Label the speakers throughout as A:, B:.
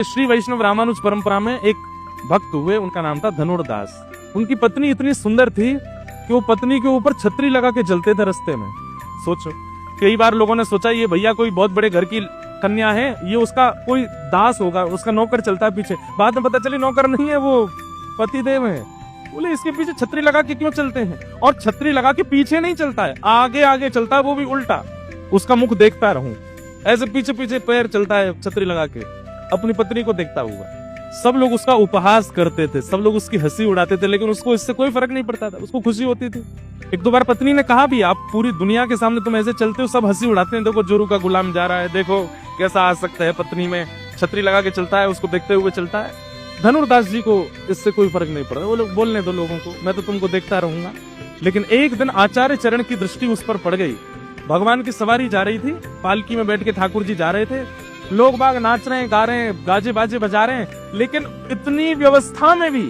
A: श्री वैष्णव रामानुज परंपरा में एक भक्त हुए, उनका नाम था धनुर्दास। उनकी पत्नी इतनी सुंदर थी कि वो पत्नी के ऊपर छतरी लगा के चलते थे रास्ते में। सोचो, कई बार लोगों ने सोचा ये भैया कोई बहुत बड़े घर की कन्या है, ये उसका कोई दास होगा, उसका नौकर चलता है पीछे। बाद में पता चली नौकर नहीं है, वो पतिदेव है। बोले इसके पीछे छतरी लगा के क्यों चलते हैं? और छतरी लगा के पीछे नहीं चलता है, आगे आगे चलता है, वो भी उल्टा। उसका मुख देखता रहूं, ऐसे पीछे पीछे पैर चलता है छतरी लगा के, अपनी पत्नी को देखता हुआ। सब लोग उसका उपहास करते थे, सब लोग उसकी हंसी उड़ाते थे, लेकिन उसको इससे कोई फर्क नहीं पड़ता था, उसको खुशी होती थी। एक दो बार पत्नी ने कहा भी, आप पूरी दुनिया के सामने तुम ऐसे चलते हो, सब हंसी उड़ाते हैं, देखो जोरू का गुलाम जा रहा है, देखो कैसा आ सकता है, पत्नी में छतरी लगा के चलता है, उसको देखते हुए चलता है। धनुर्दास जी को इससे कोई फर्क नहीं पड़ा, वो लोग बोलने दो लोगों को, मैं तो तुमको देखता रहूंगा। लेकिन एक दिन आचार्य चरण की दृष्टि उस पर पड़ गई। भगवान की सवारी जा रही थी, पालकी में बैठ के ठाकुर जी जा रहे थे, लोग बाग नाच रहे हैं, गा रहे हैं, गाजे बाजे बजा रहे हैं, लेकिन इतनी व्यवस्था में भी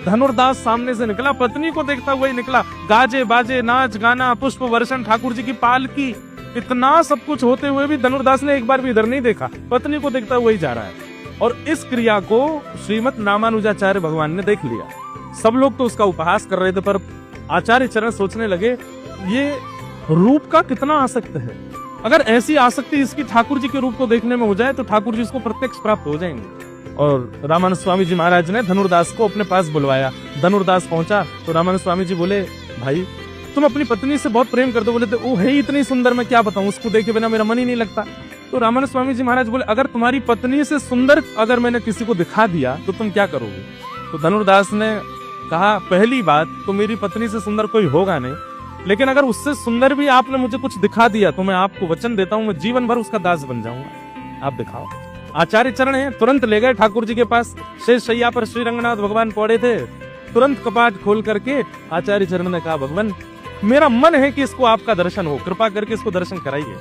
A: धनुर्दास सामने से निकला, पत्नी को देखता हुआ ही निकला। गाजे बाजे, नाच गाना, पुष्प वर्षण, ठाकुर जी की पालकी, इतना सब कुछ होते हुए भी धनुर्दास ने एक बार भी इधर नहीं देखा, पत्नी को देखता हुआ ही जा रहा है। और इस क्रिया को श्रीमद रामानुजाचार्य भगवान ने देख लिया। सब लोग तो उसका उपहास कर रहे थे, पर आचार्य चरण सोचने लगे ये रूप का कितना आसक्त है। अगर ऐसी आसक्ति इसकी ठाकुर जी के रूप को देखने में हो जाए तो ठाकुर जी इसको प्रत्यक्ष प्राप्त हो जाएंगे। और रामानंद स्वामी जी महाराज ने धनुर्दास को अपने पास बुलवाया। धनुर्दास पहुंचा तो रामानंद स्वामी जी बोले, भाई तुम अपनी पत्नी से बहुत प्रेम करते हो। बोले वो है इतनी सुंदर, मैं क्या बताऊं, उसको देखे बिना मेरा मन ही नहीं लगता। तो रामानंद स्वामी जी महाराज बोले, अगर तुम्हारी पत्नी से सुंदर अगर मैंने किसी को दिखा दिया तो तुम क्या करोगे? तो धनुर्दास ने कहा, पहली बात तो मेरी पत्नी से सुंदर कोई होगा नहीं, लेकिन अगर उससे सुंदर भी आपने मुझे कुछ दिखा दिया तो मैं आपको वचन देता हूं, मैं जीवन भर उसका दास बन जाऊंगा, आप दिखाओ। आचार्य चरण है, तुरंत ले गए ठाकुर जी के पास। शेष शैया पर श्री रंगनाथ भगवान पड़े थे। तुरंत कपाट खोल करके आचार्य चरण ने कहा, भगवान मेरा मन है कि इसको आपका दर्शन हो, कृपा करके इसको दर्शन कराइए।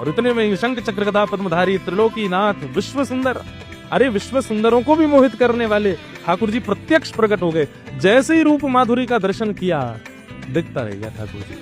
A: और इतने में शंख चक्र गदा पद्मधारी त्रिलोकी नाथ विश्व सुंदर, अरे विश्व सुंदरों को भी मोहित करने वाले ठाकुर जी प्रत्यक्ष प्रकट हो गए। जैसे ही रूप माधुरी का दर्शन किया, दिखता रह गया ठाकुर जी।